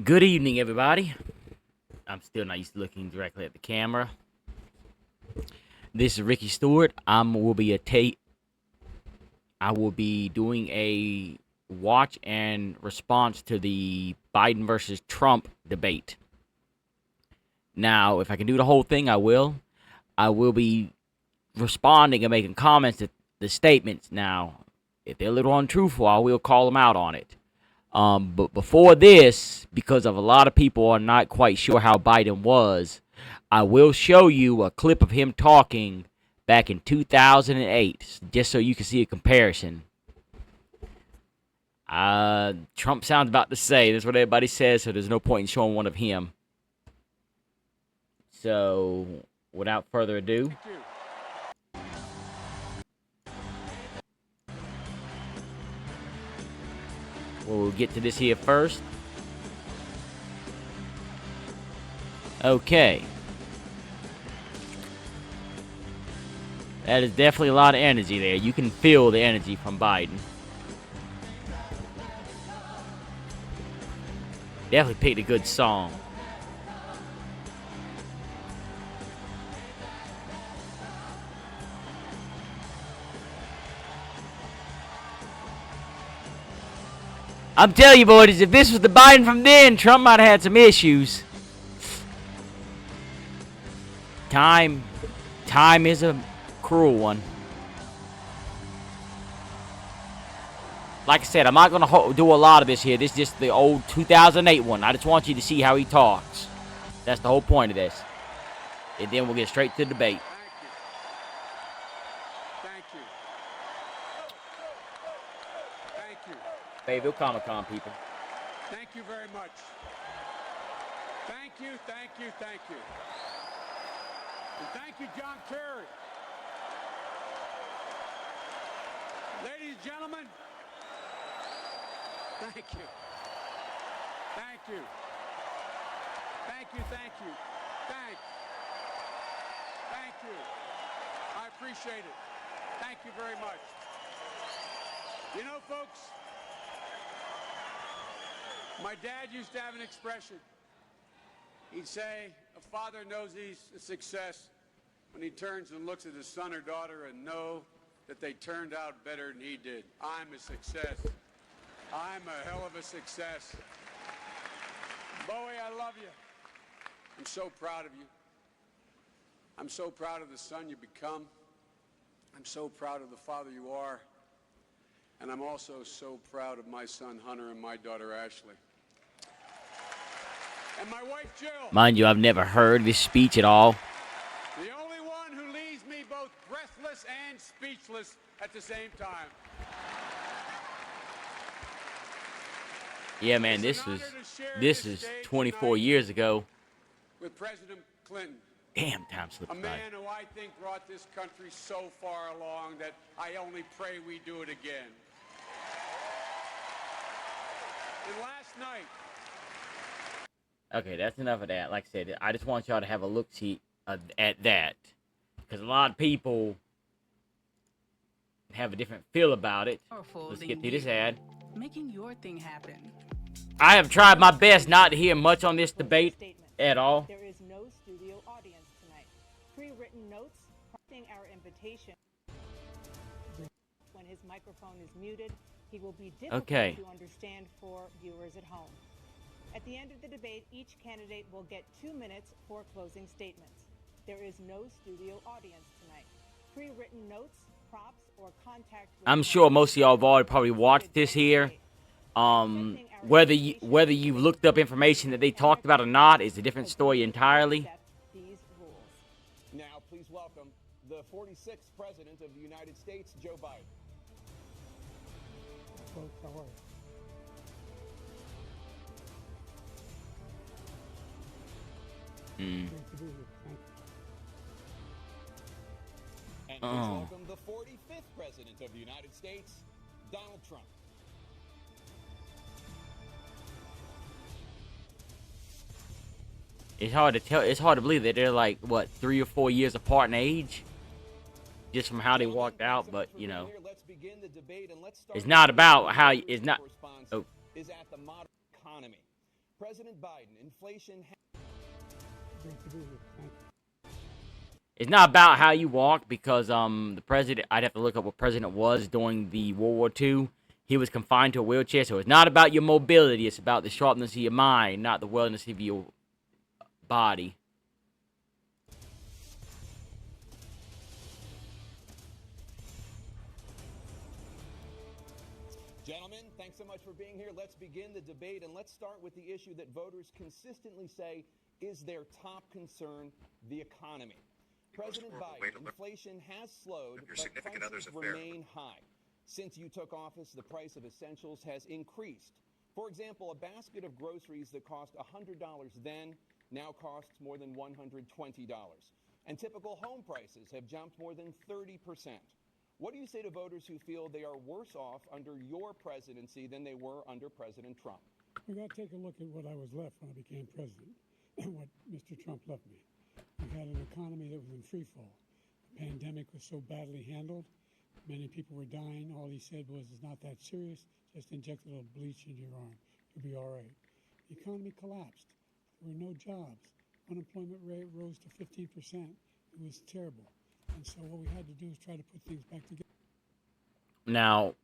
Good evening, everybody. I'm still not used to looking directly at the camera. This is Ricky Stewart. I will be doing a watch and response to the Biden versus Trump debate. Now, if I can do the whole thing, I will. I will be responding and making comments to the statements. Now, if they're a little untruthful, I will call them out on it. But before this, because of a lot of people are not quite sure how Biden was, I will show you a clip of him talking back in 2008, just so you can see a comparison. Trump sounds about the same. That's what everybody says, so there's no point in showing one of him. So, without further ado, we'll get to this here first. Okay. That is definitely a lot of energy there. You can feel the energy from Biden. Definitely picked a good song. I'm telling you, boys, if this was the Biden from then, Trump might have had some issues. Time is a cruel one. Like I said, I'm not going to do a lot of this here. This is just the old 2008 one. I just want you to see how he talks. That's the whole point of this. And then we'll get straight to the debate. Thank you. Thank you. Fayetteville Comic-Con, people. Thank you very much. Thank you, thank you, thank you. And thank you, John Kerry. Ladies and gentlemen, thank you. Thank you. Thank you, thank you. Thank you. I appreciate it. Thank you very much. You know, folks, my dad used to have an expression. He'd say, a father knows he's a success when he turns and looks at his son or daughter and know that they turned out better than he did. I'm a success. I'm a hell of a success. Bowie, I love you. I'm so proud of you. I'm so proud of the son you become. I'm so proud of the father you are. And I'm also so proud of my son Hunter and my daughter Ashley. And my wife Jill. Mind you, I've never heard this speech at all. The only one who leaves me both breathless and speechless at the same time. Yeah, man, this is 24 years ago. With President Clinton. Damn, time slips by. A by. man who I think brought this country so far along that I only pray we do it again. And last night. Okay, that's enough of that. Like I said, I just want y'all to have a look-see at that. Because a lot of people have a different feel about it. Let's get through this ad. Making your thing happen. I have tried my best not to hear much on this debate at all. There is no studio audience tonight. Pre-written notes prompting our invitation. When his microphone is muted, he will be difficult to understand for viewers at home. At the end of the debate, each candidate will get 2 minutes for closing statements. There is no studio audience tonight. Pre-written notes, props, or contact. I'm sure most of y'all have already probably watched this here. Whether you've looked up information that they talked about or not is a different story entirely. Now, please welcome the 46th President of the United States, Joe Biden. And please welcome the 45th President of the United States, Donald Trump. It's hard to tell. It's hard to believe that they're like, what, 3 or 4 years apart in age? Just from how they walked out, but, you know. It's not about how... It's not... Oh. Is at the modern economy. President Biden, inflation Great to be here. Thank you. It's not about how you walk because the president. I'd have to look up what president was during the World War II. He was confined to a wheelchair, so it's not about your mobility. It's about the sharpness of your mind, not the wellness of your body. Gentlemen, thanks so much for being here. Let's begin the debate, and let's start with the issue that voters consistently say is their top concern, the economy. President Biden, inflation has slowed, but prices remain high. Since you took office, the price of essentials has increased. For example, a basket of groceries that cost $100 then now costs more than $120. And typical home prices have jumped more than 30%. What do you say to voters who feel they are worse off under your presidency than they were under President Trump? We got to take a look at what I was left when I became president and what Mr. Trump left me. We had an economy that was in free fall. The pandemic was so badly handled. Many people were dying. All he said was, it's not that serious. Just inject a little bleach into your arm. You'll be all right. The economy collapsed. There were no jobs. Unemployment rate rose to 15%. It was terrible. And so what we had to do is try to put things back together. Now,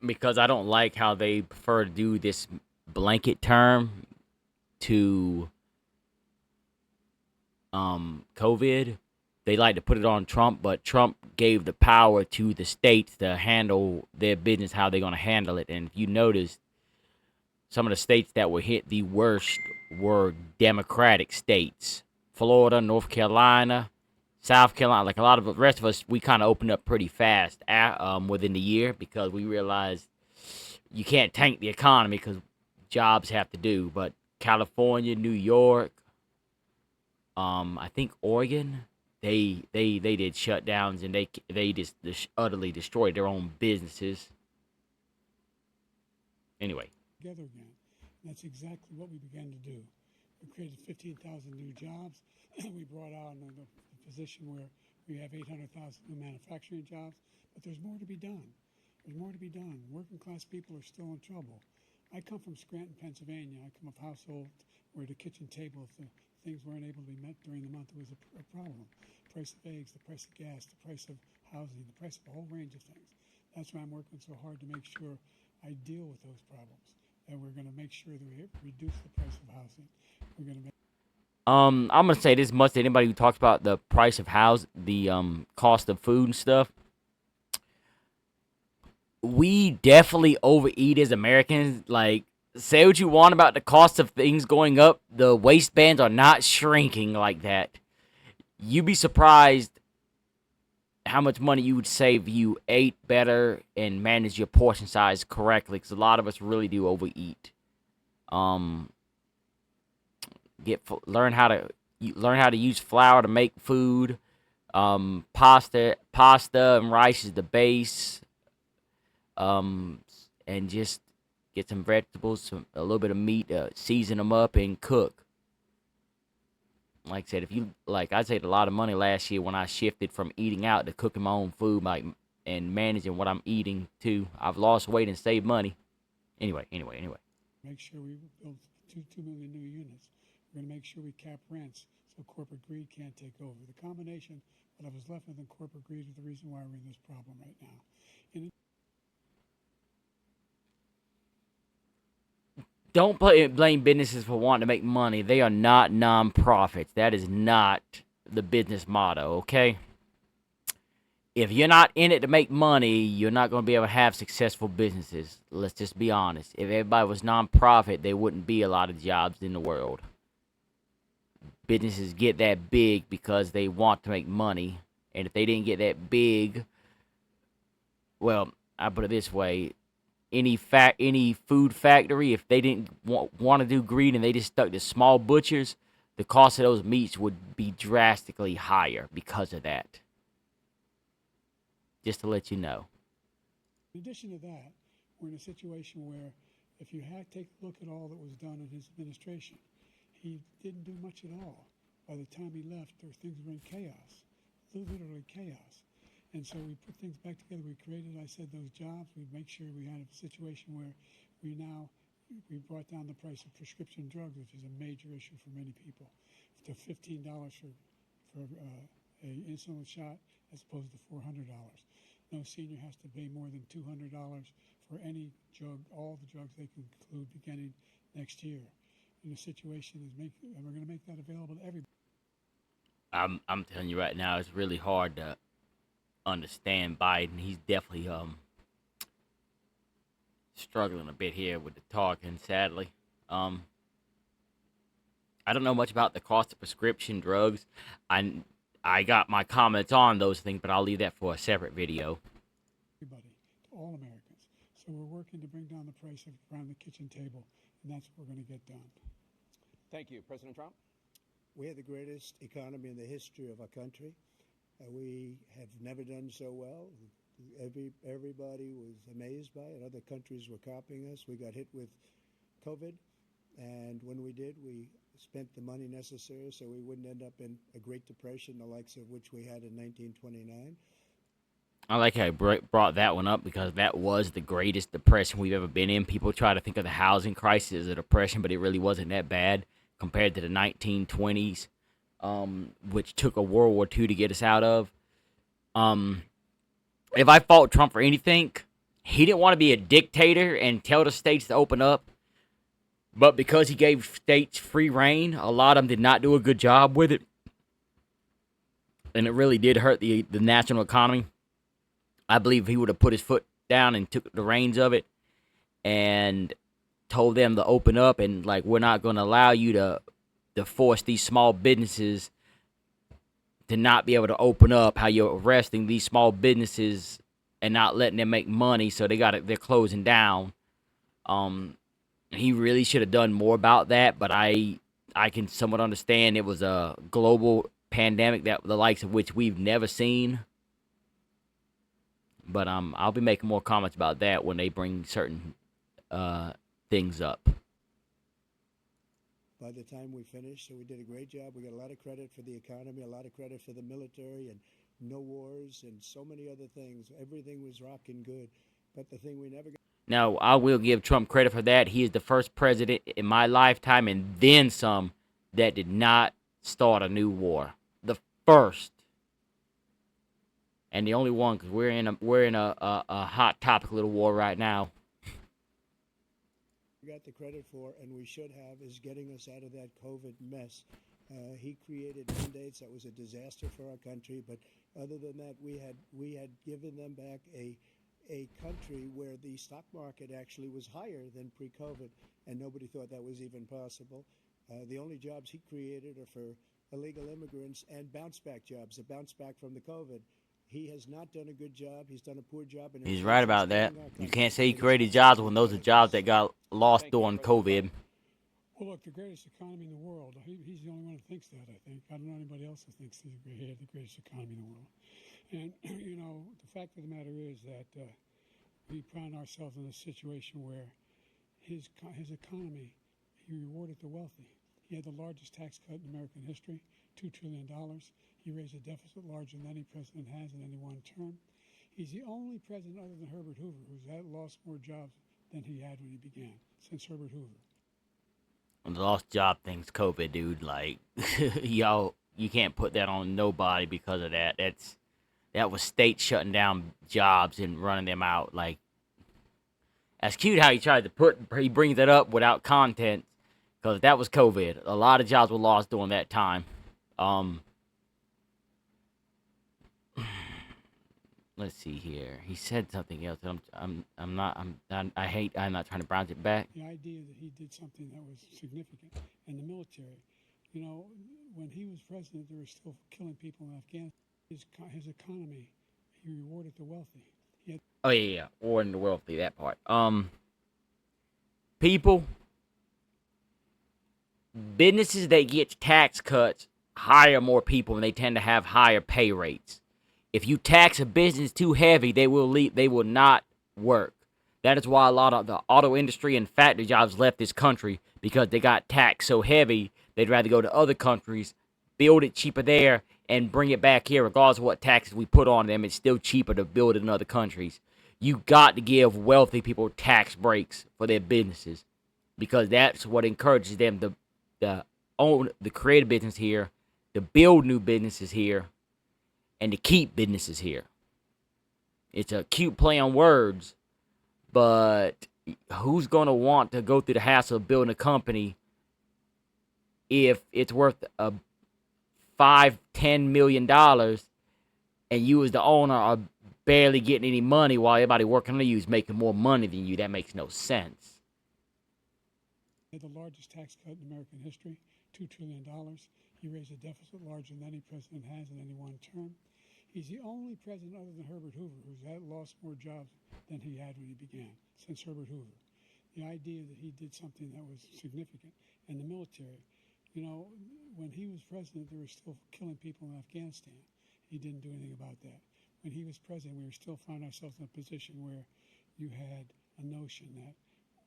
because I don't like how they prefer to do this blanket term to COVID, they like to put it on Trump, but Trump gave the power to the states to handle their business, how they're going to handle it. And if you notice, some of the states that were hit the worst were Democratic states. Florida, North Carolina, South Carolina. Like a lot of the rest of us, we kind of opened up pretty fast within the year because we realized you can't tank the economy because jobs have to do. But California, New York, I think Oregon, they did shutdowns and they just utterly destroyed their own businesses. Anyway. Together again. And that's exactly what we began to do. We created 15,000 new jobs. We brought out a position where we have 800,000 new manufacturing jobs, but there's more to be done. There's more to be done. Working class people are still in trouble. I come from Scranton, Pennsylvania. I come of a household where the kitchen table, if the things weren't able to be met during the month, it was a problem. The price of eggs, the price of gas, the price of housing, the price of a whole range of things. That's why I'm working so hard to make sure I deal with those problems. And we're going to make sure that we reduce the price of housing. We're going to make I'm gonna say this much to anybody who talks about the price of the cost of food and stuff. We definitely overeat as Americans. Like, say what you want about the cost of things going up, the waistbands are not shrinking like that. You'd be surprised how much money you would save if you ate better and managed your portion size correctly, because a lot of us really do overeat. Learn how to use flour to make food. Pasta and rice is the base. And just get some vegetables, a little bit of meat, season them up and cook. Like I said, I saved a lot of money last year when I shifted from eating out to cooking my own food, and managing what I'm eating too. I've lost weight and saved money. Anyway. Make sure we build 2 million new units. We're going to make sure we cap rents so corporate greed can't take over. The combination of what I was left with in corporate greed is the reason why we're in this problem right now. Don't blame businesses for wanting to make money. They are not non-profits. That is not the business motto, okay? If you're not in it to make money, you're not going to be able to have successful businesses. Let's just be honest. If everybody was non-profit, there wouldn't be a lot of jobs in the world. Businesses get that big because they want to make money. And if they didn't get that big, well, I put it this way. Any food factory, if they didn't want to do greed and they just stuck to small butchers, the cost of those meats would be drastically higher because of that. Just to let you know. In addition to that, we're in a situation where if you take a look at all that was done in his administration, he didn't do much at all. By the time he left, things were in chaos, literally chaos. And so we put things back together. We created, I said, those jobs. We make sure we had a situation where we now we brought down the price of prescription drugs, which is a major issue for many people, to $15 for a insulin shot as opposed to $400. No senior has to pay more than $200 for any drug, all the drugs they conclude beginning next year. And the situation is and we're going to make that available to everybody. I'm telling you right now, it's really hard to understand Biden. He's definitely struggling a bit here with the talking, sadly. I don't know much about the cost of prescription drugs. I got my comments on those things, but I'll leave that for a separate video. Everybody, to all Americans. So we're working to bring down the price around the kitchen table, and that's what we're going to get done. Thank you. President Trump? We have the greatest economy in the history of our country. We have never done so well. Everybody was amazed by it. Other countries were copying us. We got hit with COVID, and when we did, we spent the money necessary so we wouldn't end up in a Great Depression, the likes of which we had in 1929. I like how I brought that one up because that was the greatest depression we've ever been in. People try to think of the housing crisis as a depression, but it really wasn't that bad compared to the 1920s, which took a World War II to get us out of. If I fault Trump for anything, he didn't want to be a dictator and tell the states to open up. But because he gave states free reign, a lot of them did not do a good job with it. And it really did hurt the national economy. I believe if he would have put his foot down and took the reins of it and told them to open up and, like, we're not going to allow you to force these small businesses to not be able to open up, how you're arresting these small businesses and not letting them make money, so they're closing down. He really should have done more about that, but I can somewhat understand it was a global pandemic that the likes of which we've never seen. But I'll be making more comments about that when they bring certain things up. By the time we finished, so we did a great job. We got a lot of credit for the economy, a lot of credit for the military, and no wars, and so many other things. Everything was rocking good. But the thing we never got... Now, I will give Trump credit for that. He is the first president in my lifetime, and then some, that did not start a new war. The first. And the only one, because we're in a hot topic little war right now. Got the credit for, and we should have, is getting us out of that COVID mess. He created mandates that was a disaster for our country, but other than that, we had given them back a country where the stock market actually was higher than pre-COVID, and nobody thought that was even possible. The only jobs he created are for illegal immigrants and bounce-back jobs, a bounce back from the COVID. He has not done a good job. He's done a poor job. He's right about that. You can't say he created jobs when those are jobs that got lost during COVID. Well, look, the greatest economy in the world. He's the only one who thinks that, I think. I don't know anybody else who thinks he had the greatest economy in the world. And, you know, the fact of the matter is that we found ourselves in a situation where his economy, he rewarded the wealthy. He had the largest tax cut in American history, $2 trillion. He raised a deficit larger than any president has in any one term. He's the only president other than Herbert Hoover who's lost more jobs than he had when he began, since Herbert Hoover. And the lost job thing's COVID, dude. Like, y'all, you can't put that on nobody because of that. That was states shutting down jobs and running them out. Like, that's cute how he brings that up without content, because that was COVID. A lot of jobs were lost during that time. Let's see here. He said something else. I'm not trying to bounce it back. The idea that he did something that was significant in the military. You know, when he was president, they were still killing people in Afghanistan. His economy, he rewarded the wealthy. Oh yeah, rewarding the wealthy. That part. People, businesses that get tax cuts hire more people, and they tend to have higher pay rates. If you tax a business too heavy, they will leave. They will not work. That is why a lot of the auto industry and factory jobs left this country, because they got taxed so heavy. They'd rather go to other countries, build it cheaper there, and bring it back here. Regardless of what taxes we put on them, it's still cheaper to build it in other countries. You got to give wealthy people tax breaks for their businesses. because that's what encourages them to own the creative business here, to build new businesses here, and to keep businesses here. It's a cute play on words, but who's going to want to go through the hassle of building a company if it's worth $5-10 million and you as the owner are barely getting any money while everybody working under you is making more money than you? That makes no sense. Had the largest tax cut in American history, $2 trillion. He raised a deficit larger than any president has in any one term. He's the only president other than Herbert Hoover who's lost more jobs than he had when he began, since Herbert Hoover. The idea that he did something that was significant. And the military, you know, when he was president, they were still killing people in Afghanistan. He didn't do anything about that. When he was president, we were still finding ourselves in a position where you had a notion that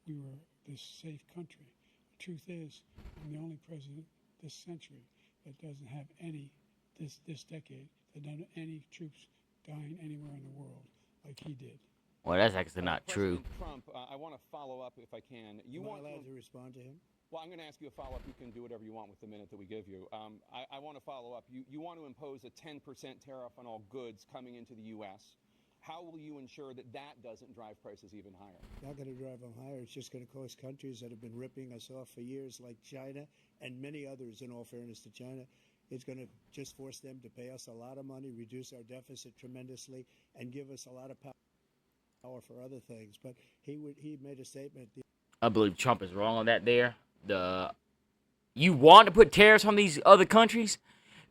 we were this safe country. The truth is, I'm the only president this century that doesn't have any, this decade, that doesn't have any troops dying anywhere in the world like he did. Well, that's actually not true. President Trump, I want to follow up if I can. Am I allowed to respond to him? Well, I'm going to ask you a follow-up. You can do whatever you want with the minute that we give you. I want to follow up. You want to impose a 10% tariff on all goods coming into the U.S. How will you ensure that that doesn't drive prices even higher? Not going to drive them higher. It's just going to cost countries that have been ripping us off for years, like China and many others, in all fairness to China. It's going to just force them to pay us a lot of money, reduce our deficit tremendously, and give us a lot of power for other things. But he made a statement. I believe Trump is wrong on that there. You want to put tariffs on these other countries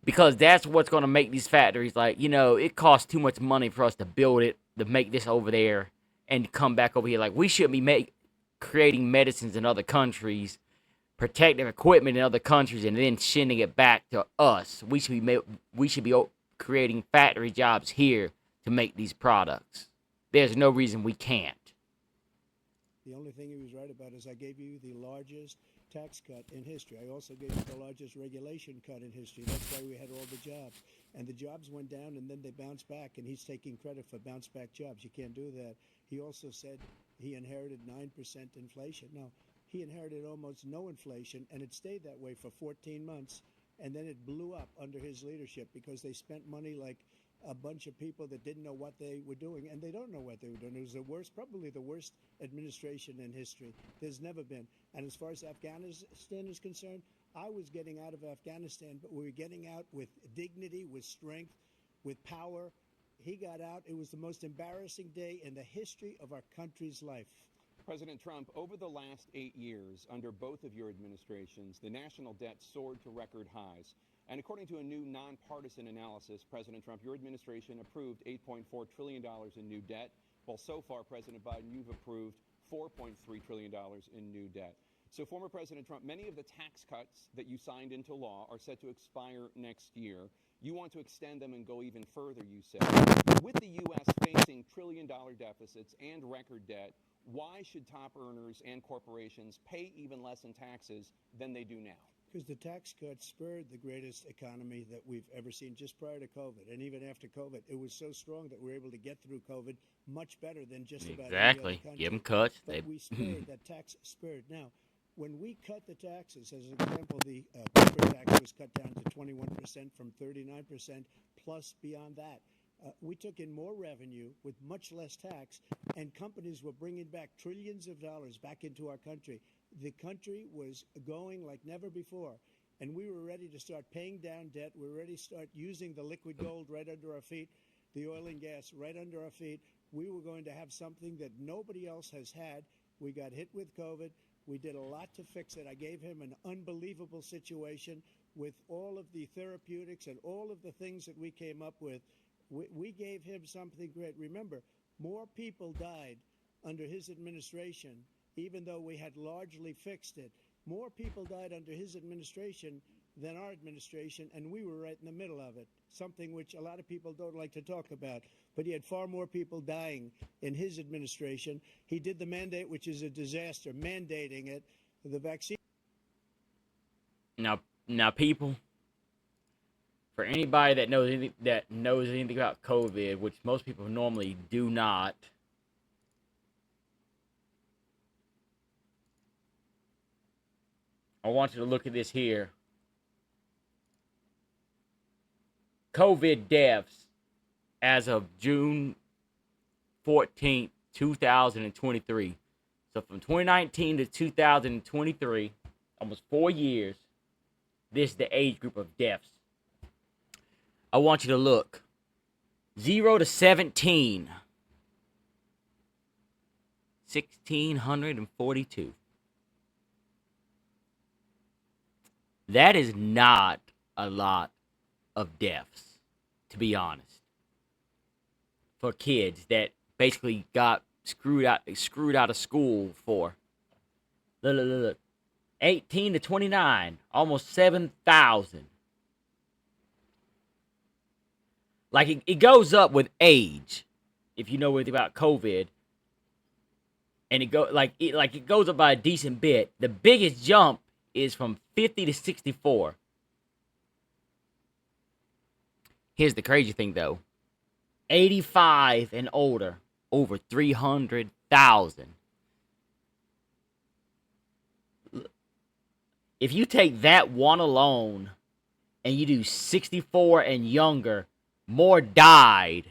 because that's what's going to make these factories, like, you know, it costs too much money for us to build it, to make this over there and come back over here. Like, we shouldn't be creating medicines in other countries, protective equipment in other countries, and then sending it back to us. We should be creating factory jobs here to make these products. There's no reason we can't. The only thing he was right about is I gave you the largest tax cut in history. I also gave you the largest regulation cut in history. That's why we had all the jobs. And the jobs went down and then they bounced back, and he's taking credit for bounce back jobs. You can't do that. He also said he inherited 9% inflation. Now, he inherited almost no inflation, and it stayed that way for 14 months. And then it blew up under his leadership because they spent money like a bunch of people that didn't know what they were doing, and they don't know what they were doing. It was probably the worst administration in history. There's never been. And as far as Afghanistan is concerned, I was getting out of Afghanistan, but we were getting out with dignity, with strength, with power. He got out. It was the most embarrassing day in the history of our country's life. President Trump, over the last 8 years, under both of your administrations, the national debt soared to record highs. And according to a new nonpartisan analysis, President Trump, your administration approved $8.4 trillion in new debt, while so far, President Biden, you've approved $4.3 trillion in new debt. So, former President Trump, many of the tax cuts that you signed into law are set to expire next year. You want to extend them and go even further, you said. With the U.S. facing trillion-dollar deficits and record debt, why should top earners and corporations pay even less in taxes than they do now? Because the tax cuts spurred the greatest economy that we've ever seen just prior to COVID. And even after COVID, it was so strong that we were able to get through COVID much better than just about any other country. Give them cuts. But we spurred, that tax spurred. Now, when we cut the taxes, as an example, the corporate tax was cut down to 21% from 39%, plus beyond that. We took in more revenue with much less tax, and companies were bringing back trillions of dollars back into our country. The country was going like never before, and we were ready to start paying down debt. We were ready to start using the liquid gold right under our feet, the oil and gas right under our feet. We were going to have something that nobody else has had. We got hit with COVID. We did a lot to fix it. I gave him an unbelievable situation with all of the therapeutics and all of the things that we came up with. We gave him something great. Remember, more people died under his administration, even though we had largely fixed it. More people died under his administration than our administration, and we were right in the middle of it, something which a lot of people don't like to talk about. But he had far more people dying in his administration. He did the mandate, which is a disaster, mandating it, the vaccine. Now, people, for anybody that knows anything about COVID, which most people normally do not, I want you to look at this here. COVID deaths as of June 14th, 2023. So from 2019 to 2023, almost 4 years, this is the age group of deaths. I want you to look. 0 to 17. 1,642. That is not a lot of deaths, to be honest, for kids that basically got screwed out of school for. Look. 18 to 29, almost 7,000. Like it goes up with age, if you know anything about COVID, and it goes up by a decent bit. The biggest jump is from 50 to 64. Here's the crazy thing, though. 85 and older, over 300,000. If you take that one alone and you do 64 and younger, more died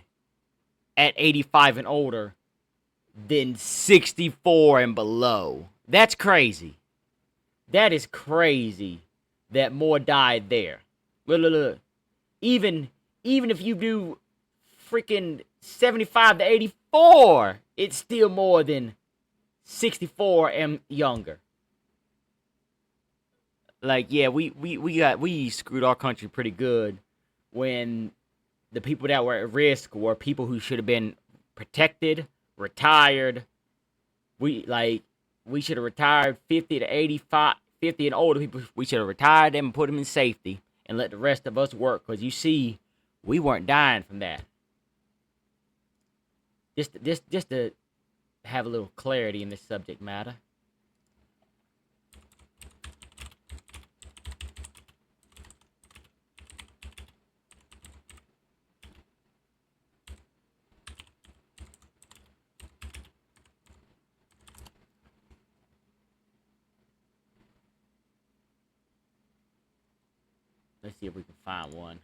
at 85 and older than 64 and below. That's crazy. That is crazy that more died there. Look. Even if you do freaking 75 to 84, it's still more than 64 and younger. Like, yeah, we screwed our country pretty good when the people that were at risk were people who should have been protected, retired. We should have retired 50 to 85, 50 and older people. We should have retired them and put them in safety and let the rest of us work. Because you see, we weren't dying from that. Just to have a little clarity in this subject matter. Let's see if we can find one.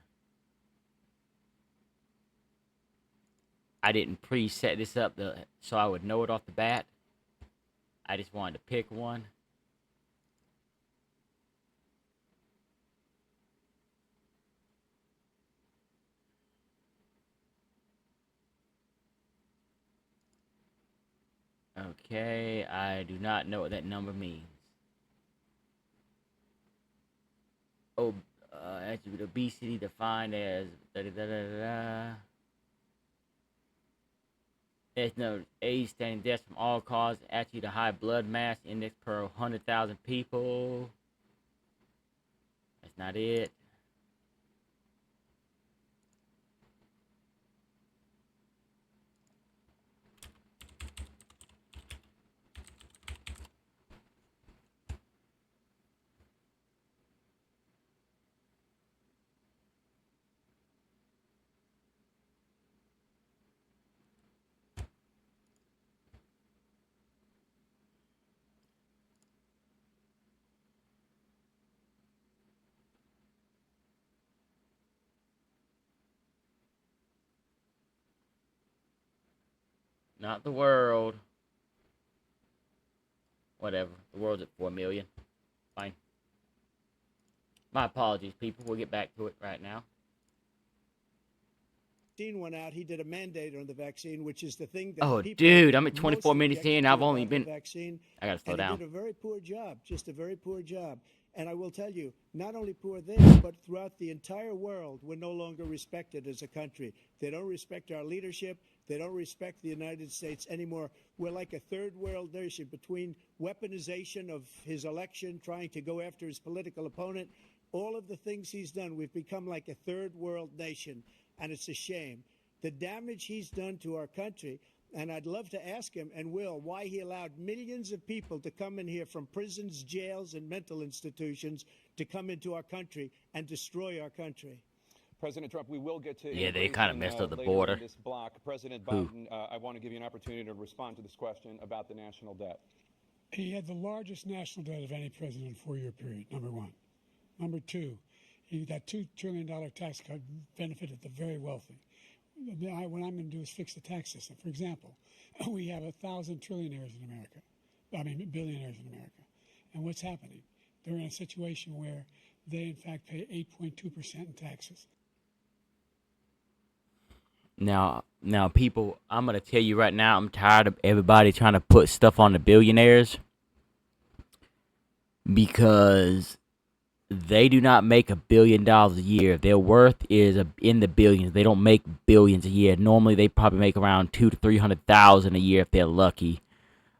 I didn't pre-set this up so I would know it off the bat. I just wanted to pick one. Okay, I do not know what that number means. Oh, attribute obesity defined as There's no age standing deaths from all causes, attribute a high blood mass index per 100,000 people. That's not it. Not the world. Whatever. The world's at 4 million. Fine. My apologies, people. We'll get back to it right now. Vaccine went out. He did a mandate on the vaccine, which is the thing that people dude, I'm at 24 minutes in. I've only been. Vaccine, I gotta slow down. He did a very poor job. Just a very poor job. And I will tell you, not only poor there, but throughout the entire world, we're no longer respected as a country. They don't respect our leadership. They don't respect the United States anymore. We're like a third world nation between weaponization of his election, trying to go after his political opponent, all of the things he's done. We've become like a third world nation, and it's a shame. The damage he's done to our country, and I'd love to ask him, and will, why he allowed millions of people to come in here from prisons, jails, and mental institutions to come into our country and destroy our country. President Trump, we will get to they kind of messed up the border. This block. President Biden, I want to give you an opportunity to respond to this question about the national debt. He had the largest national debt of any president in a 4-year period, number one. Number two, that $2 trillion tax cut benefited the very wealthy. What I'm going to do is fix the tax system. For example, we have 1,000 trillionaires in America. Billionaires in America. And what's happening? They're in a situation where they, in fact, pay 8.2% in taxes. Now, people, I'm going to tell you right now, I'm tired of everybody trying to put stuff on the billionaires because they do not make $1 billion a year. Their worth is in the billions. They don't make billions a year. Normally, they probably make around 200,000 to 300,000 a year if they're lucky.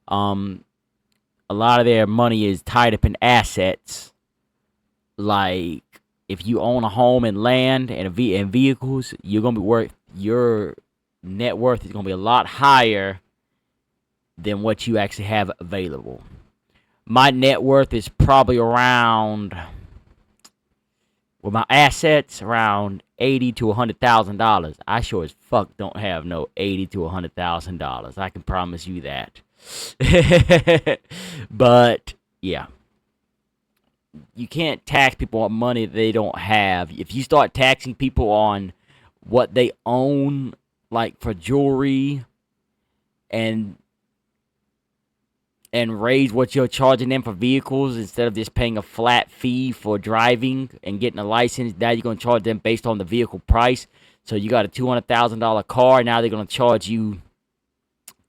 A lot of their money is tied up in assets, like if you own a home and land and vehicles, you're gonna be worth your net worth is gonna be a lot higher than what you actually have available. My net worth is probably around, with my assets, around $80,000 to $100,000. I sure as fuck don't have no $80,000 to $100,000. I can promise you that. But yeah, you can't tax people on money they don't have. If you start taxing people on what they own, like for jewelry, and raise what you're charging them for vehicles instead of just paying a flat fee for driving and getting a license, now you're going to charge them based on the vehicle price. So you got a $200,000 car, now they're going to charge you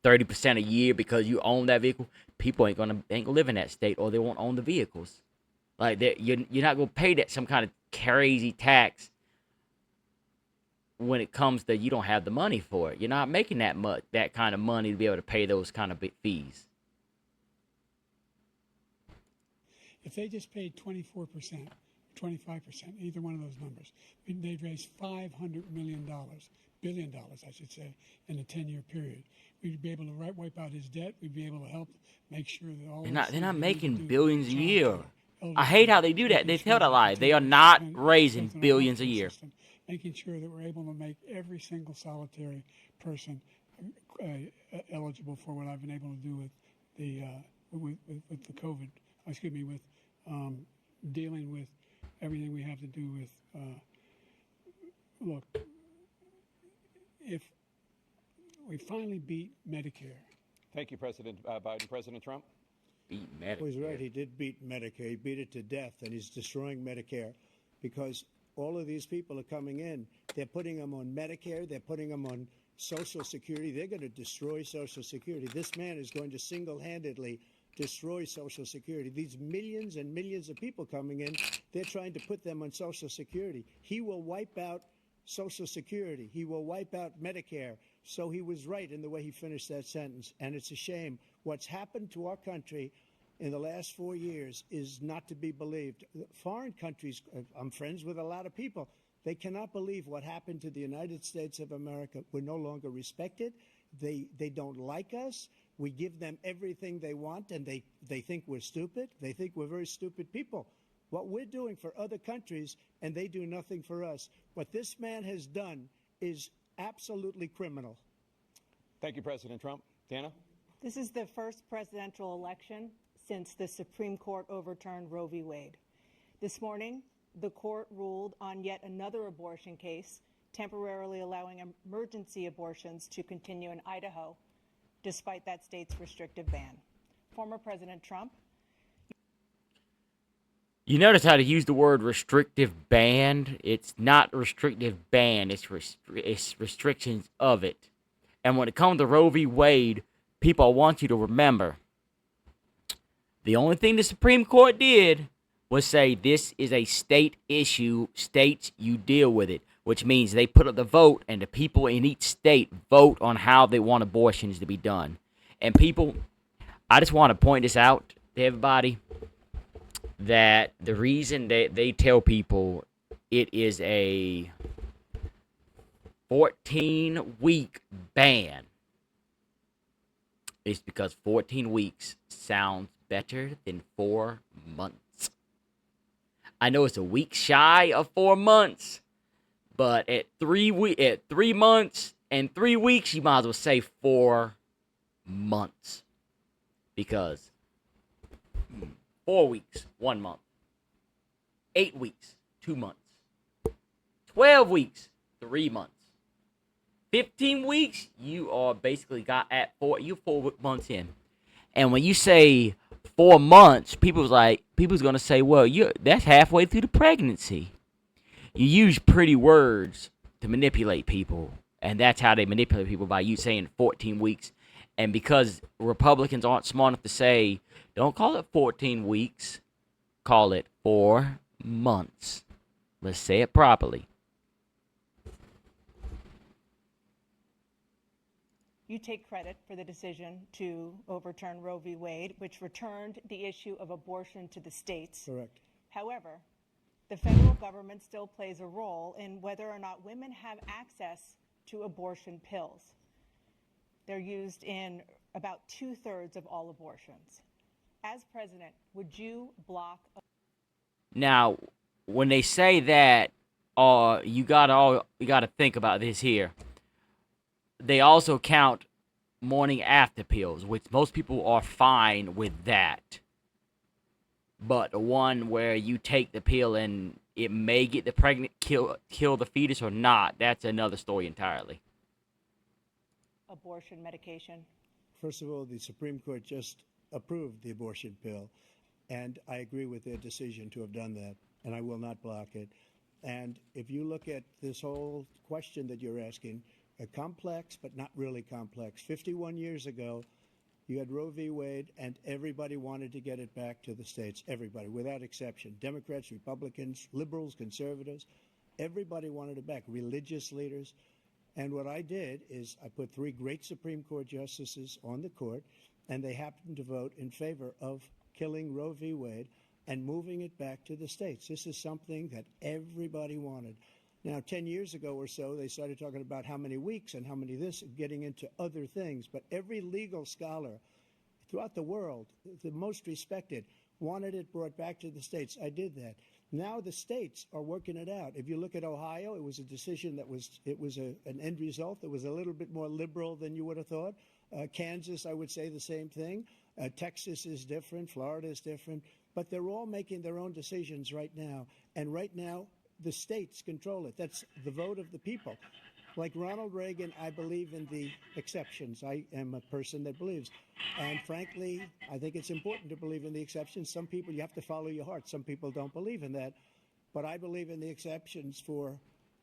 30% a year because you own that vehicle. People ain't gonna live in that state, or they won't own the vehicles. Like you're not gonna pay that some kind of crazy tax when it comes to you don't have the money for it. You're not making that kind of money to be able to pay those kind of big fees. If they just paid 24%, 25%, either one of those numbers, they'd raise $500 billion, I should say, in a 10-year period. We'd be able to wipe out his debt. We'd be able to help make sure that all they're not making billions a year. I hate how they do that. They tell that lie. They are not raising billions a year. Making sure that we're able to make every single solitary person eligible for what I've been able to do with the COVID. With dealing with everything we have to do with. Look, if we finally beat Medicare. Thank you, President Biden. President Trump? Beat Medicare. Well, he's right. He did beat Medicare. He beat it to death, and he's destroying Medicare because all of these people are coming in. They're putting them on Medicare. They're putting them on Social Security. They're going to destroy Social Security. This man is going to single-handedly destroy Social Security. These millions and millions of people coming in, they're trying to put them on Social Security. He will wipe out Social Security. He will wipe out Medicare. So he was right in the way he finished that sentence. And it's a shame. What's happened to our country in the last 4 years is not to be believed. Foreign countries, I'm friends with a lot of people, they cannot believe what happened to the United States of America. We're no longer respected. They don't like us. We give them everything they want, and they think we're stupid. They think we're very stupid people. What we're doing for other countries, and they do nothing for us. What this man has done is absolutely criminal. Thank you, President Trump. Dana? This is the first presidential election since the Supreme Court overturned Roe v. Wade. This morning, the court ruled on yet another abortion case, temporarily allowing emergency abortions to continue in Idaho, despite that state's restrictive ban. Former President Trump. You notice how to use the word restrictive ban? It's not restrictive ban. It's restrictions of it. And when it comes to Roe v. Wade, people want you to remember, the only thing the Supreme Court did was say this is a state issue. States, you deal with it. Which means they put up the vote, and the people in each state vote on how they want abortions to be done. And people, I just want to point this out to everybody, that the reason they tell people it is a 14-week ban is because 14 weeks sounds better than 4 months. I know it's a week shy of 4 months, but at 3 months and 3 weeks, you might as well say 4 months. Because 4 weeks, 1 month. 8 weeks, 2 months. 12 weeks, 3 months. 15 weeks, you are basically got at 4 months in. And when you say 4 months, people's gonna say, well, that's halfway through the pregnancy. You use pretty words to manipulate people, and that's how they manipulate people, by you saying 14 weeks. And because Republicans aren't smart enough to say, don't call it 14 weeks, call it 4 months. Let's say it properly. You take credit for the decision to overturn Roe v. Wade, which returned the issue of abortion to the states. Correct. However, the federal government still plays a role in whether or not women have access to abortion pills. They're used in about 2/3 of all abortions. As president, would you block? Now, when they say that, you gotta think about this here. They also count morning after pills, which most people are fine with that. But the one where you take the pill and it may get the pregnant, kill the fetus or not, that's another story entirely. Abortion medication. First of all, the Supreme Court just approved the abortion pill, and I agree with their decision to have done that, and I will not block it. And if you look at this whole question that you're asking, complex but not really complex. 51 years ago, you had Roe v. Wade, and everybody wanted to get it back to the states. Everybody, without exception. Democrats, Republicans, liberals, conservatives. Everybody wanted it back. Religious leaders. And what I did is I put 3 great Supreme Court justices on the court, and they happened to vote in favor of killing Roe v. Wade and moving it back to the states. This is something that everybody wanted. Now, 10 years ago or so, they started talking about how many weeks and how many this, getting into other things. But every legal scholar throughout the world, the most respected, wanted it brought back to the states. I did that. Now the states are working it out. If you look at Ohio, it was a decision that was an end result that was a little bit more liberal than you would have thought. Kansas, I would say the same thing. Texas is different. Florida is different. But they're all making their own decisions right now. And right now, the states control it. That's the vote of the people. Like Ronald Reagan, I believe in the exceptions. I am a person that believes. And frankly, I think it's important to believe in the exceptions. Some people, you have to follow your heart. Some people don't believe in that. But I believe in the exceptions for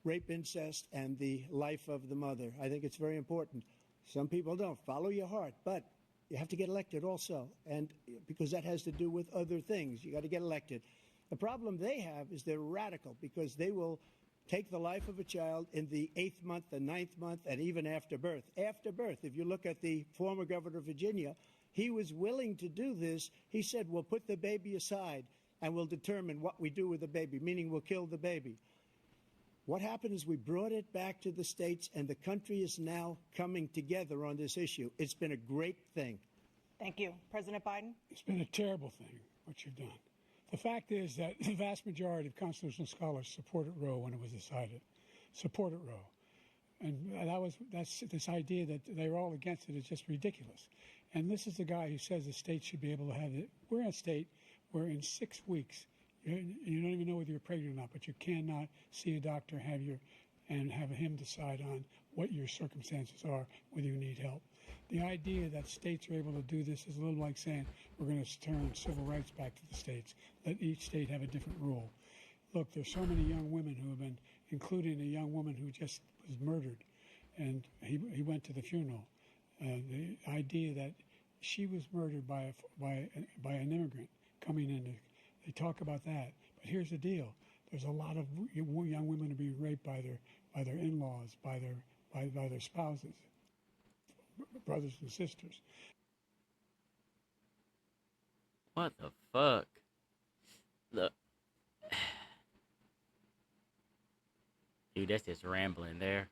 rape, incest, and the life of the mother. I think it's very important. Some people don't. Follow your heart. But you have to get elected also. And because that has to do with other things. You got to get elected. The problem they have is they're radical because they will take the life of a child in the 8th month, the 9th month, and even after birth. After birth, if you look at the former governor of Virginia, he was willing to do this. He said, we'll put the baby aside and we'll determine what we do with the baby, meaning we'll kill the baby. What happened is we brought it back to the states, and the country is now coming together on this issue. It's been a great thing. Thank you. President Biden? It's been a terrible thing, what you've done. The fact is that the vast majority of constitutional scholars supported Roe when it was decided, supported Roe. And that's this idea that they're all against it is just ridiculous. And this is the guy who says the state should be able to have it. We're in a state where in 6 weeks, you don't even know whether you're pregnant or not, but you cannot see a doctor, and have him decide on what your circumstances are, whether you need help. The idea that states are able to do this is a little like saying we're going to turn civil rights back to the states. Let each state have a different rule. Look, there's so many young women who have been, including a young woman who just was murdered, and he went to the funeral. The idea that she was murdered by an immigrant coming in, they talk about that. But here's the deal: there's a lot of young women who are being raped by their in-laws, by their spouses, brothers and sisters. What the fuck? Look. Dude, that's just rambling there.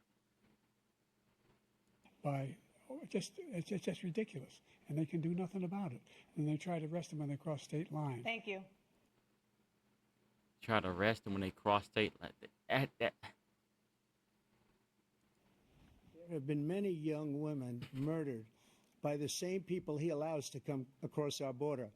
It's just ridiculous. And they can do nothing about it. And they try to arrest them when they cross state lines. Thank you. Try to arrest them when they cross state lines. There have been many young women murdered by the same people he allows to come across our border.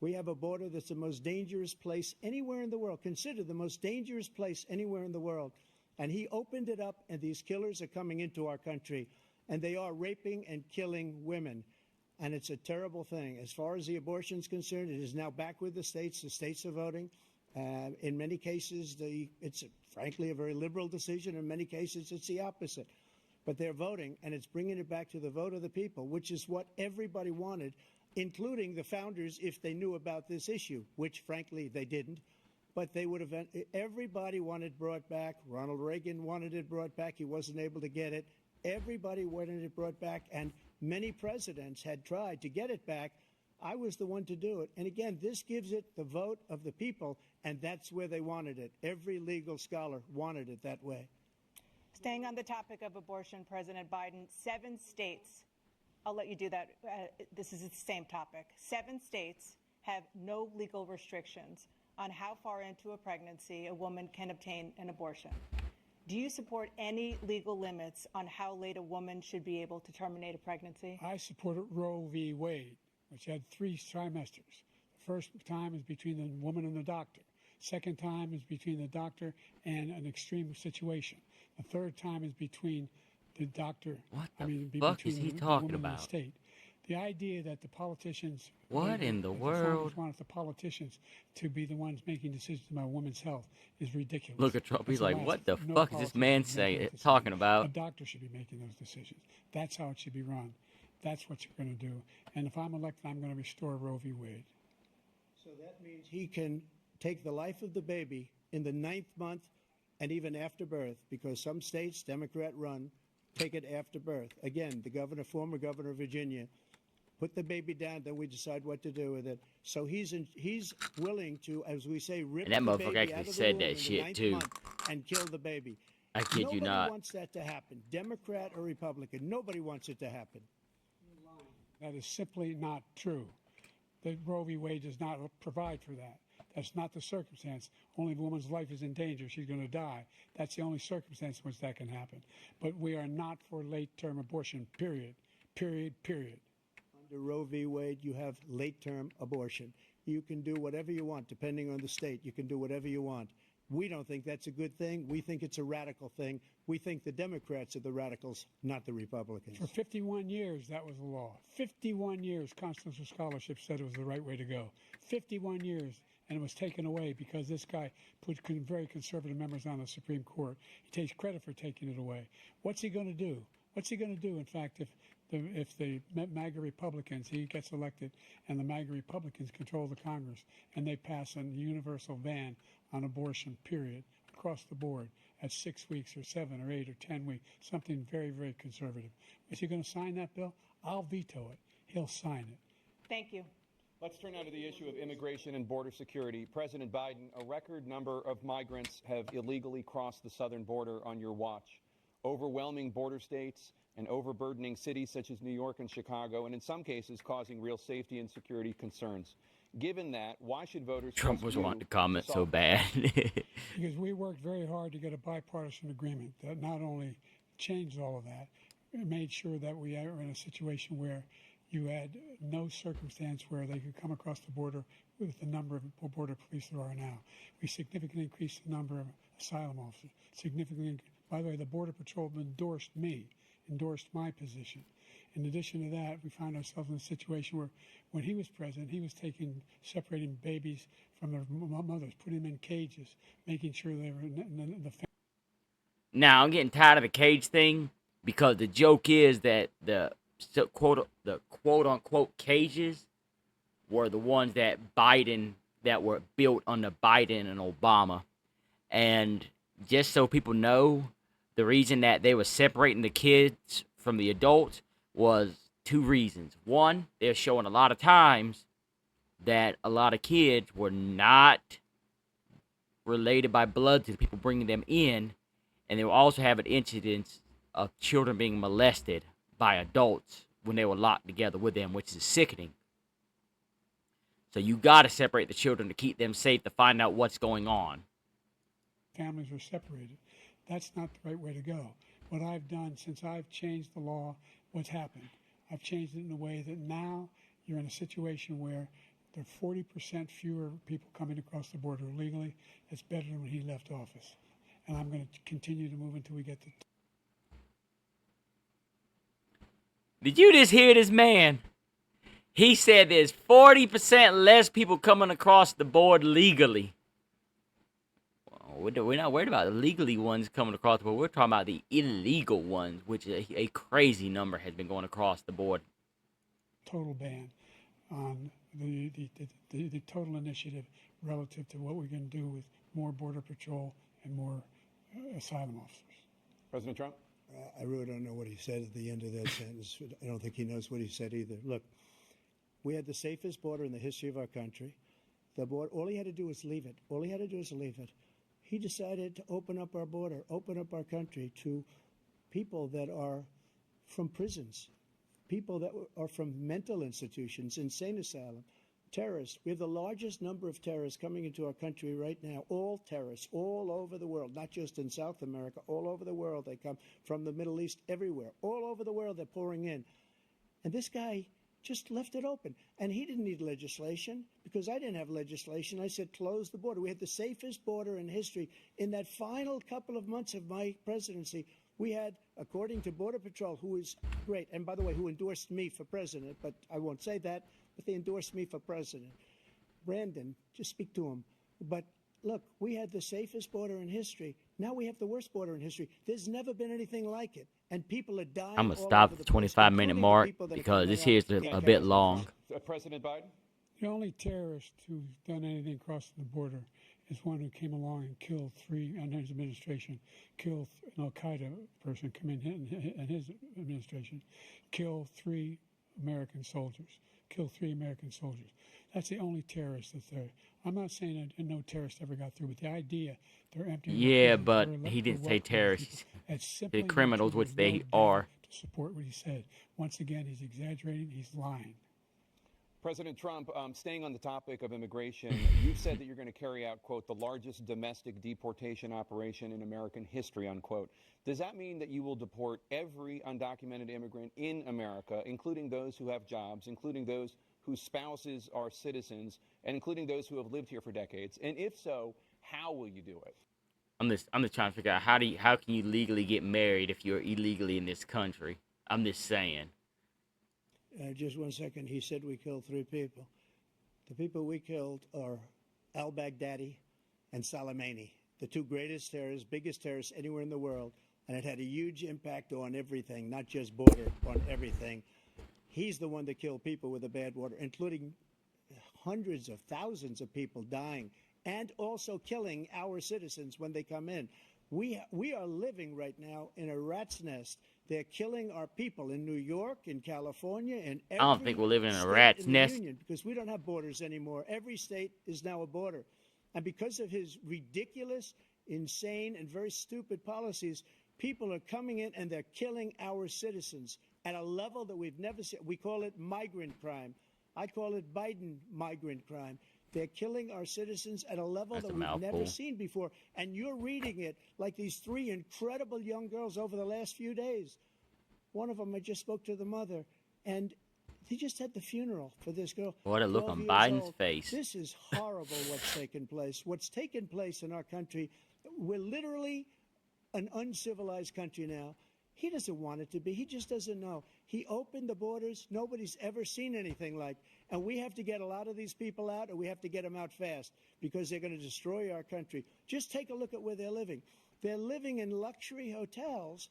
We have a border that's the most dangerous place anywhere in the world, considered the most dangerous place anywhere in the world. And he opened it up, and these killers are coming into our country, and they are raping and killing women. And it's a terrible thing. As far as the abortion is concerned, it is now back with the states. The states are voting. In many cases, it's frankly a very liberal decision. In many cases, it's the opposite. But they're voting, and it's bringing it back to the vote of the people, which is what everybody wanted, including the founders, if they knew about this issue, which frankly they didn't. But they would have. Everybody wanted brought back. Ronald Reagan wanted it brought back. He wasn't able to get it. Everybody wanted it brought back, and many presidents had tried to get it back. I was the one to do it. And again, this gives it the vote of the people, and that's where they wanted it. Every legal scholar wanted it that way. Staying on the topic of abortion, President Biden, 7 states, I'll let you do that. This is the same topic. 7 states have no legal restrictions on how far into a pregnancy a woman can obtain an abortion. Do you support any legal limits on how late a woman should be able to terminate a pregnancy? I support Roe v. Wade, which had 3 trimesters. The first time is between the woman and the doctor. Second time is between the doctor and an extreme situation. The third time is between the doctor. What the fuck is he talking about? And the state. The idea that the politicians. What in the world? Want the politicians to be the ones making decisions about women's health is ridiculous. Look at Trump. He's like, what the No fuck is this man talking about? A doctor should be making those decisions. That's how it should be run. That's what you're going to do. And if I'm elected, I'm going to restore Roe v. Wade. So that means he can take the life of the baby in the 9th month and even after birth, because some states, Democrat run, take it after birth. Again, the former governor of Virginia, put the baby down, then we decide what to do with it. So he's willing to, as we say, rip And that the motherfucker baby actually out of the said womb that in the shit, 9th too. month and kill the baby. I kid Nobody you not. wants that to happen, Democrat or Republican. Nobody wants it to happen. That is simply not true. The Roe v. Wade does not provide for that. That's not the circumstance. Only if a woman's life is in danger, she's going to die. That's the only circumstance in which that can happen. But we are not for late-term abortion, period. Period, period. Under Roe v. Wade, you have late-term abortion. You can do whatever you want, depending on the state. You can do whatever you want. We don't think that's a good thing. We think it's a radical thing. We think the Democrats are the radicals, not the Republicans. For 51 years, that was the law. 51 years, constitutional scholarship said it was the right way to go. 51 years, and it was taken away because this guy put very conservative members on the Supreme Court. He takes credit for taking it away. What's he going to do? What's he going to do, in fact, if the MAGA Republicans, he gets elected, and the MAGA Republicans control the Congress, and they pass a universal ban on abortion, period, across the board at 6 weeks or 7 or 8 or 10 weeks, something very, very conservative. Is he going to sign that bill? I'll veto it. He'll sign it. Thank you. Let's turn now to the issue of immigration and border security. President Biden, a record number of migrants have illegally crossed the southern border on your watch. Overwhelming border states and overburdening cities such as New York and Chicago, and in some cases causing real safety and security concerns. Given that, why should voters Trump was wanting to comment so bad. Because we worked very hard to get a bipartisan agreement that not only changed all of that, it made sure that we are in a situation where you had no circumstance where they could come across the border with the number of border police there are now. We significantly increased the number of asylum officers. By the way, the Border Patrol endorsed my position. In addition to that, we found ourselves in a situation where when he was president, he was separating babies from their mothers, putting them in cages, making sure they were in the family. Now, I'm getting tired of the cage thing because the joke is that the quote-unquote cages were the ones that were built under Biden and Obama. And just so people know, the reason that they were separating the kids from the adults was 2 reasons. One, they're showing a lot of times that a lot of kids were not related by blood to the people bringing them in, and they were also having incidents of children being molested by adults when they were locked together with them, which is sickening. So you got to separate the children to keep them safe, to find out what's going on. Families were separated. That's not the right way to go. What I've done since I've changed the law, what's happened? I've changed it in a way that now you're in a situation where There are 40% fewer people coming across the border illegally. It's better than when he left office. And I'm going to continue to move until we get to. Did you just hear this man? He said there's 40% less people coming across the board legally. We're not worried about the legally ones coming across the board. We're talking about the illegal ones, which a crazy number has been going across the board. Total ban on the total initiative relative to what we're going to do with more Border Patrol and more asylum officers. President Trump? I really don't know what he said at the end of that sentence. I don't think he knows what he said either. Look, we had the safest border in the history of our country. The border, all he had to do was leave it. All he had to do was leave it. He decided to open up our border, open up our country to people that are from prisons, people that are from mental institutions, insane asylum, terrorists. We have the largest number of terrorists coming into our country right now, all terrorists, all over the world, not just in South America, all over the world. They come from the Middle East, everywhere. All over the world, they're pouring in. And this guy just left it open. And he didn't need legislation because I didn't have legislation. I said, close the border. We had the safest border in history. In that final couple of months of my presidency, we had, according to Border Patrol, who is great, and by the way, who endorsed me for president, but I won't say that, but they endorsed me for president. Brandon, just speak to him. But look, we had the safest border in history. Now we have the worst border in history. There's never been anything like it. And people are dying. I'm going to stop at the 25-minute mark because this here is a bit long. President Biden? The only terrorist who's done anything crossing the border is one who came along and killed three, under his administration, killed an Al-Qaeda person come in his administration, killed three American soldiers. That's the only terrorist that's there. I'm not saying that no terrorist ever got through, but the idea they're emptying. Yeah, but he didn't say terrorists. They're criminals, which they are. To support what he said. Once again, he's exaggerating. He's lying. President Trump, staying on the topic of immigration, you've said that you're going to carry out, quote, the largest domestic deportation operation in American history, unquote. Does that mean that you will deport every undocumented immigrant in America, including those who have jobs, including those whose spouses are citizens, and including those who have lived here for decades? And if so, how will you do it? I'm just trying to figure out how can you legally get married if you're illegally in this country? I'm just saying. Just 1 second. He said we killed three people. The people we killed are al-Baghdadi and Soleimani, the two greatest terrorists, biggest terrorists anywhere in the world. And it had a huge impact on everything, not just border, on everything. He's the one that killed people with the bad water, including hundreds of thousands of people dying and also killing our citizens when they come in. We are living right now in a rat's nest. They're killing our people in New York, in California, in every I don't think we're living in a rat's nest. Because we don't have borders anymore. Every state is now a border. And because of his ridiculous, insane, and very stupid policies, people are coming in and they're killing our citizens at a level that we've never seen. We call it migrant crime. I call it Biden migrant crime. They're killing our citizens at a level that we've never seen before. And you're reading it like these three incredible young girls over the last few days. One of them, I just spoke to the mother, and they just had the funeral for this girl. What a look on Biden's face. This is horrible what's taken place. What's taken place in our country, we're literally an uncivilized country now. He doesn't want it to be. He just doesn't know. He opened the borders. Nobody's ever seen anything like. And we have to get a lot of these people out, and we have to get them out fast because they're going to destroy our country. Just take a look at where they're living. They're living in luxury hotels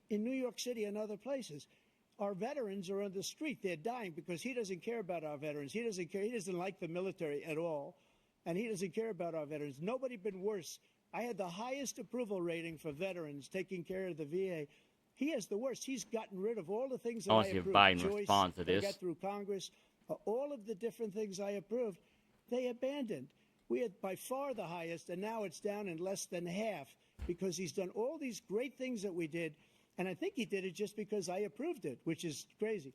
in New York City and other places. Our veterans are on the street. They're dying because he doesn't care about our veterans. He doesn't care. He doesn't like the military at all, and he doesn't care about our veterans. Nobody been worse. I had the highest approval rating for veterans taking care of the VA. He has the worst. He's gotten rid of all the things that I approved. Biden responds to this. Got through Congress, all of the different things I approved, they abandoned. We had by far the highest, and now it's down in less than half because he's done all these great things that we did, and I think he did it just because I approved it, which is crazy.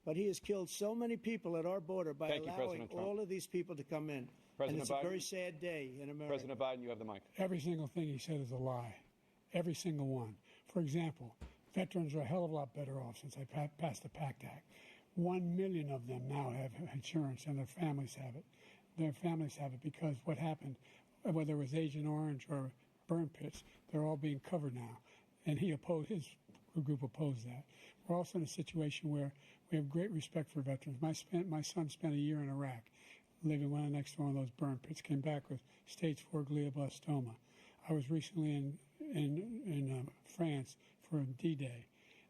But he has killed so many people at our border by allowing all of these people to come in. And it's a very sad day in America. President Biden, you have the mic. Every single thing he said is a lie. Every single one. For example, veterans are a hell of a lot better off since I passed the PACT Act. 1 million of them now have insurance and their families have it. their families have it, because what happened, whether it was Agent Orange or burn pits, they're all being covered now. And his group opposed that. We're also in a situation where we have great respect for veterans. My son spent a year in Iraq, living right next to one of those burn pits, came back with stage 4 glioblastoma. I was recently in France for D-Day,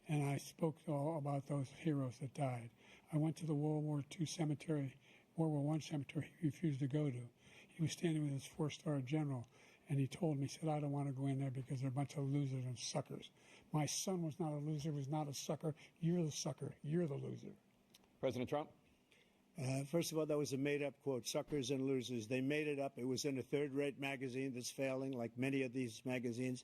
and I spoke all about those heroes that died. I went to the World War I cemetery he refused to go to. He was standing with his 4-star general, and he told me, he said, I don't want to go in there because they're a bunch of losers and suckers. My son was not a loser, was not a sucker. You're the sucker. You're the loser. President Trump? First of all, that was a made-up quote, suckers and losers. They made it up. It was in a third-rate magazine that's failing, like many of these magazines.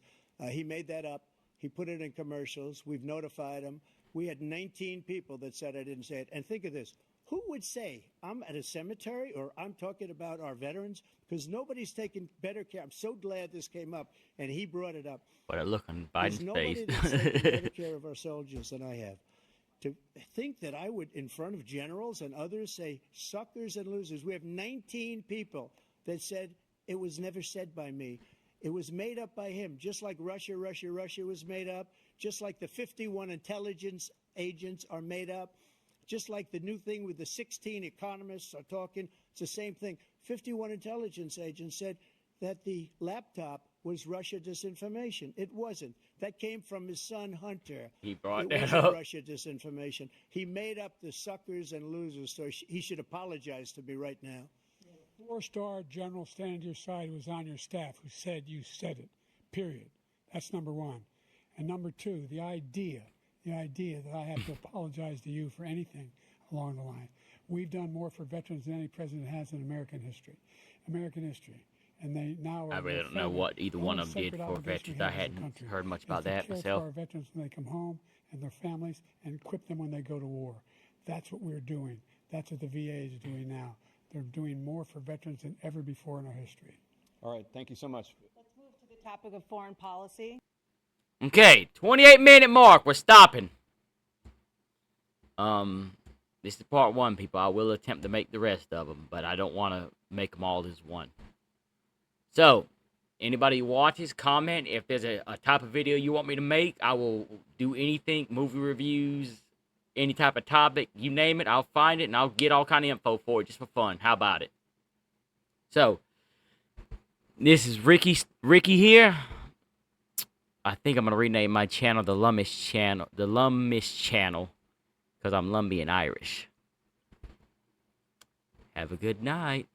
He made that up. He put it in commercials. We've notified him. We had 19 people that said I didn't say it. And think of this. Who would say I'm at a cemetery or I'm talking about our veterans? Because nobody's taking better care. I'm so glad this came up, and he brought it up. What a look on There's Biden's nobody face. that's taking better care of our soldiers than I have. To think that I would, in front of generals and others, say suckers and losers. We have 19 people that said it was never said by me. It was made up by him, just like Russia was made up, just like the 51 intelligence agents are made up, just like the new thing with the 16 economists are talking. It's the same thing. 51 intelligence agents said that the laptop was Russia disinformation. It wasn't. That came from his son, Hunter. He brought it that wasn't up. Russia disinformation. He made up the suckers and losers, so he should apologize to me right now. 4-star general standing to your side was on your staff who said you said it, period. That's number one. And number two, the idea that I have to apologize to you for anything along the line. We've done more for veterans than any president has in American history. And they now are. I really don't know what either one of them did for veterans. I hadn't heard much about that care myself. for our veterans when they come home and their families, and equip them when they go to war. That's what we're doing. That's what the VA is doing now. They're doing more for veterans than ever before in our history. All right, thank you so much. Let's move to the topic of foreign policy. Okay, 28-minute mark. We're stopping. This is part one, people. I will attempt to make the rest of them, but I don't want to make them all as one. So, anybody watches, comment. If there's a type of video you want me to make, I will do anything, movie reviews, any type of topic, you name it, I'll find it, and I'll get all kind of info for it just for fun. How about it? So, this is Ricky here. I think I'm going to rename my channel the Lummish Channel, because I'm Lumby and Irish. Have a good night.